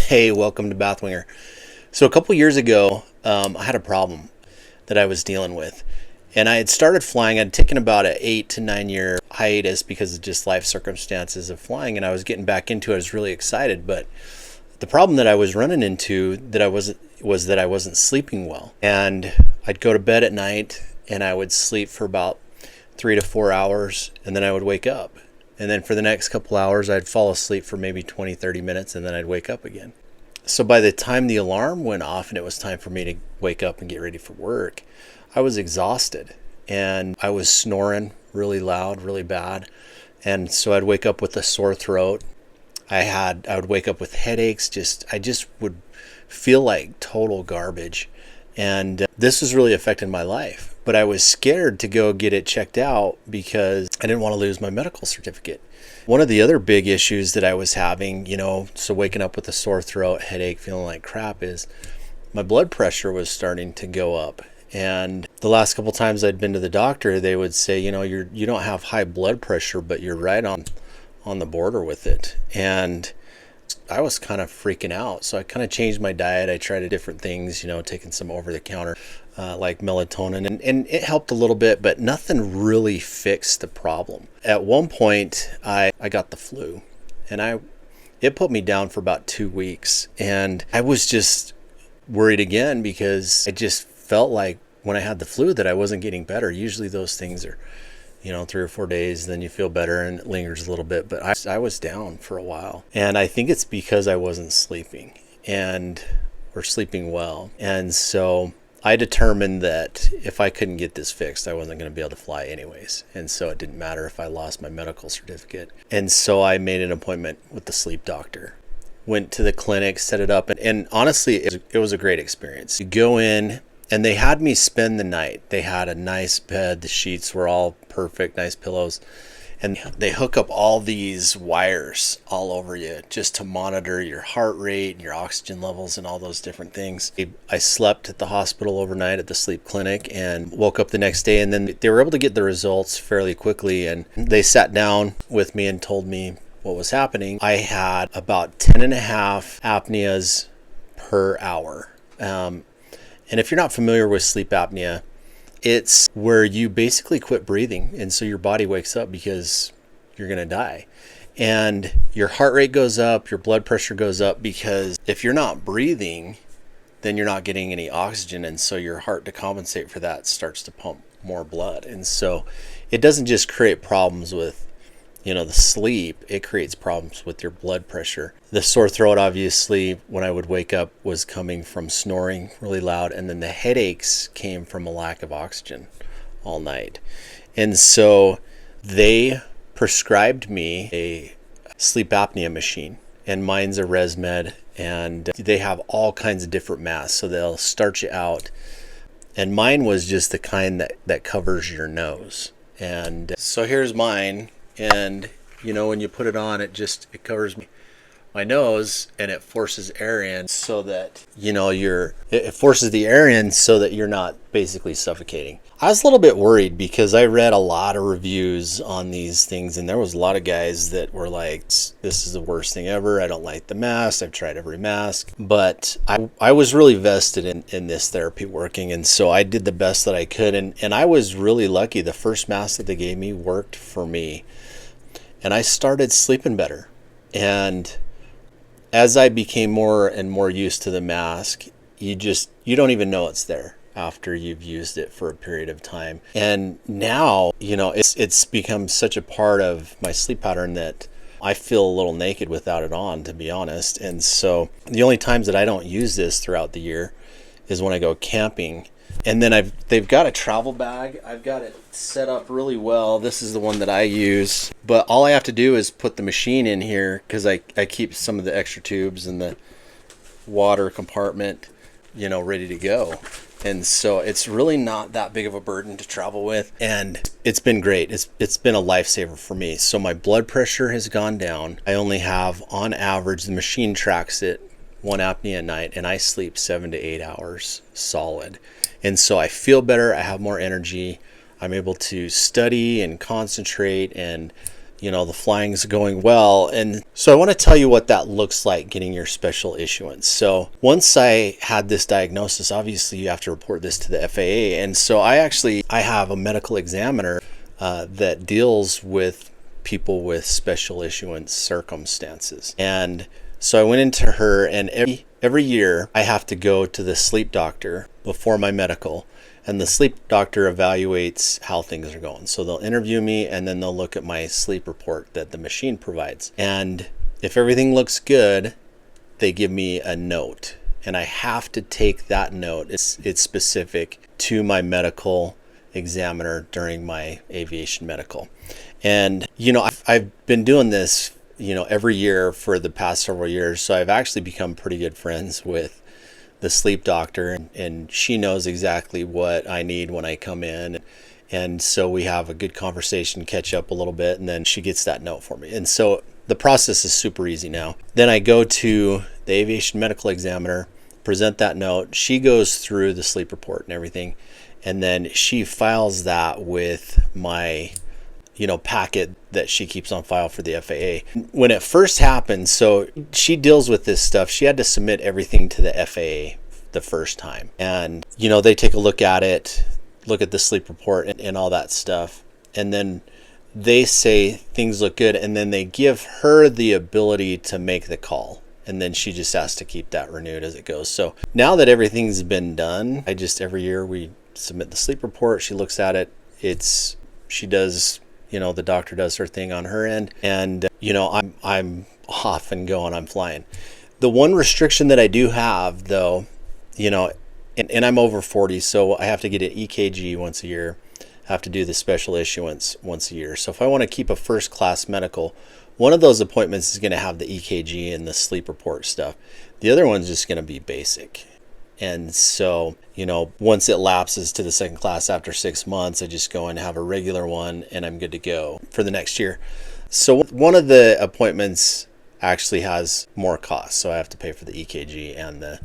Hey, welcome to Bathwinger. So a couple years ago, I had a problem that I was dealing with, and I had started flying. I'd taken about an 8 to 9 year hiatus because of just life circumstances of flying, and I was getting back into it. I was really excited, but the problem that I was running into was that I wasn't sleeping well, and I'd go to bed at night and I would sleep for about 3 to 4 hours, and then I would wake up. And then for the next couple hours, I'd fall asleep for maybe 20, 30 minutes, and then I'd wake up again. So by the time the alarm went off and it was time for me to wake up and get ready for work, I was exhausted and I was snoring really loud, really bad. And so I'd wake up with a sore throat. I would wake up with headaches. I just would feel like total garbage. And this was really affecting my life. But I was scared to go get it checked out because I didn't want to lose my medical certificate. One of the other big issues that I was having, so waking up with a sore throat, headache, feeling like crap, is my blood pressure was starting to go up. And the last couple times I'd been to the doctor, they would say, you don't have high blood pressure, but you're right on the border with it. And I was kind of freaking out. So I kind of changed my diet. I tried different things, taking some over the counter like melatonin, and it helped a little bit, but nothing really fixed the problem. At one point, I got the flu, and it put me down for about 2 weeks, and I was just worried again because I just felt like when I had the flu that I wasn't getting better. Usually those things are 3 or 4 days, then you feel better and it lingers a little bit. But I was down for a while. And I think it's because I wasn't sleeping or sleeping well. And so I determined that if I couldn't get this fixed, I wasn't going to be able to fly anyways. And so it didn't matter if I lost my medical certificate. And so I made an appointment with the sleep doctor. Went to the clinic, set it up. And honestly, it was a great experience. You go in, and they had me spend the night. They had a nice bed. The sheets were all perfect, nice pillows. And they hook up all these wires all over you just to monitor your heart rate and your oxygen levels and all those different things. I slept at the hospital overnight at the sleep clinic and woke up the next day. And then they were able to get the results fairly quickly. And they sat down with me and told me what was happening. I had about 10 and a half apneas per hour. And if you're not familiar with sleep apnea, it's where you basically quit breathing. And so your body wakes up because you're going to die. And your heart rate goes up, your blood pressure goes up, because if you're not breathing, then you're not getting any oxygen. And so your heart, to compensate for that, starts to pump more blood. And so it doesn't just create problems with the sleep, it creates problems with your blood pressure. The sore throat, obviously, when I would wake up, was coming from snoring really loud. And then the headaches came from a lack of oxygen all night. And so they prescribed me a sleep apnea machine. And mine's a ResMed. And they have all kinds of different masks. So they'll start you out. And mine was just the kind that covers your nose. And so here's mine. And when you put it on, it covers my nose, and it forces air in so that it forces the air in so that you're not basically suffocating. I was a little bit worried because I read a lot of reviews on these things, and there was a lot of guys that were like, this is the worst thing ever, I don't like the mask, I've tried every mask. But I was really vested in this therapy working, and so I did the best that I could, and I was really lucky. The first mask that they gave me worked for me, and I started sleeping better. And as I became more and more used to the mask, you don't even know it's there after you've used it for a period of time. And now, it's become such a part of my sleep pattern that I feel a little naked without it on, to be honest. And so the only times that I don't use this throughout the year is when I go camping. And then they've got a travel bag. I've got it set up really well. This is the one that I use. But all I have to do is put the machine in here, because I keep some of the extra tubes in the water compartment, ready to go. And so it's really not that big of a burden to travel with. And it's been great. It's been a lifesaver for me. So my blood pressure has gone down. I only have, on average, the machine tracks it, 1 apnea a night, and I sleep 7 to 8 hours solid. And so I feel better. I have more energy. I'm able to study and concentrate and The flying's going well. And so I want to tell you what that looks like, getting your special issuance. So once I had this diagnosis, obviously you have to report this to the FAA. And so I have a medical examiner that deals with people with special issuance circumstances. And so I went into her, and every year I have to go to the sleep doctor before my medical, and the sleep doctor evaluates how things are going. So they'll interview me, and then they'll look at my sleep report that the machine provides. And if everything looks good, they give me a note, and I have to take that note. It's specific to my medical examiner during my aviation medical. And I've been doing this every year for the past several years, so I've actually become pretty good friends with the sleep doctor, and she knows exactly what I need when I come in. And so we have a good conversation, catch up a little bit, and then she gets that note for me. And so the process is super easy now. Then I go to the aviation medical examiner, present that note. She goes through the sleep report and everything, and then she files that with my packet that she keeps on file for the FAA. When it first happened, so she deals with this stuff, she had to submit everything to the FAA the first time. And, they take a look at it, look at the sleep report and all that stuff. And then they say things look good, and then they give her the ability to make the call. And then she just has to keep that renewed as it goes. So now that everything's been done, every year we submit the sleep report. She looks at it. She does, the doctor does her thing on her end, and I'm off and going. I'm flying. The one restriction that I do have, though, and I'm over 40, so I have to get an EKG once a year. I have to do the special issuance once a year. So if I want to keep a first class medical, one of those appointments is going to have the EKG and the sleep report stuff. The other one's just going to be basic. And so, once it lapses to the second class after 6 months, I just go and have a regular one, and I'm good to go for the next year. So one of the appointments actually has more costs. So I have to pay for the EKG and the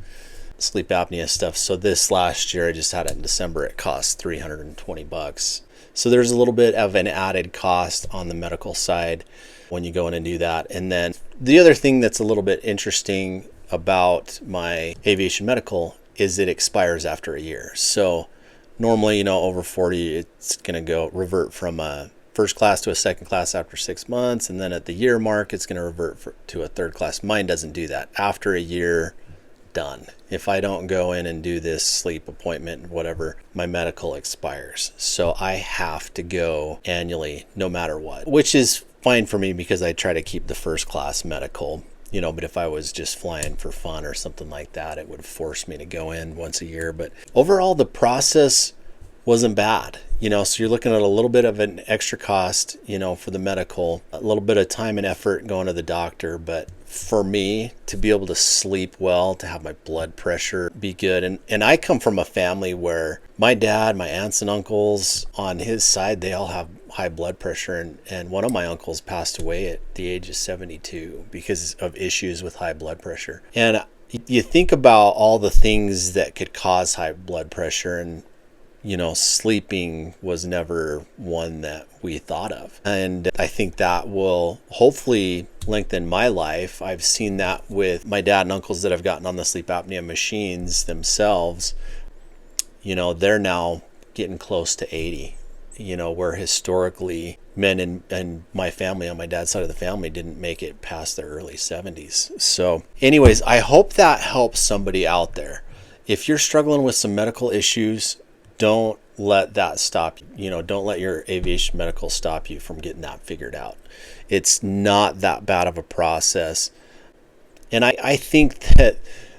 sleep apnea stuff. So this last year, I just had it in December. It cost $320. So there's a little bit of an added cost on the medical side when you go in and do that. And then the other thing that's a little bit interesting about my aviation medical is it expires after a year. So normally, over 40, it's going to revert from a first class to a second class after 6 months. And then at the year mark, it's going to revert to a third class. Mine doesn't do that. After a year, done. If I don't go in and do this sleep appointment, whatever, my medical expires. So I have to go annually no matter what, which is fine for me because I try to keep the first class medical. But if I was just flying for fun or something like that, it would force me to go in once a year. But overall, the process wasn't bad. So you're looking at a little bit of an extra cost, for the medical, a little bit of time and effort going to the doctor. But for me to be able to sleep well, to have my blood pressure be good. And I come from a family where my dad, my aunts and uncles on his side, they all have high blood pressure. And one of my uncles passed away at the age of 72 because of issues with high blood pressure. And you think about all the things that could cause high blood pressure, and sleeping was never one that we thought of. And I think that will hopefully lengthen my life. I've seen that with my dad and uncles that have gotten on the sleep apnea machines themselves. They're now getting close to 80, where historically men and my family on my dad's side of the family didn't make it past their early 70s. So anyways, I hope that helps somebody out there. If you're struggling with some medical issues, don't let that stop you. Don't let your aviation medical stop you from getting that figured out. It's not that bad of a process. And I think that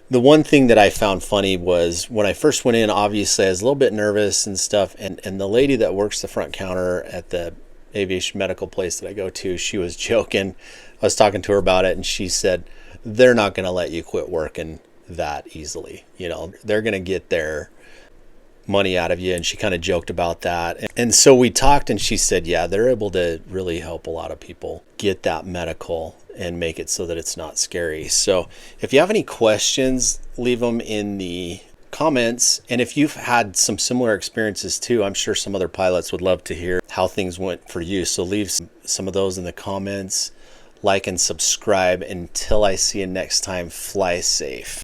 the one thing that I found funny was when I first went in, obviously I was a little bit nervous and stuff. And the lady that works the front counter at the aviation medical place that I go to, she was joking. I was talking to her about it, and she said, they're not going to let you quit working that easily. They're going to get their money out of you. And she kind of joked about that. And so we talked, and she said, yeah, they're able to really help a lot of people get that medical and make it so that it's not scary. So if you have any questions, leave them in the comments. And if you've had some similar experiences too, I'm sure some other pilots would love to hear how things went for you. So leave some of those in the comments, like and subscribe. Until I see you next time, fly safe.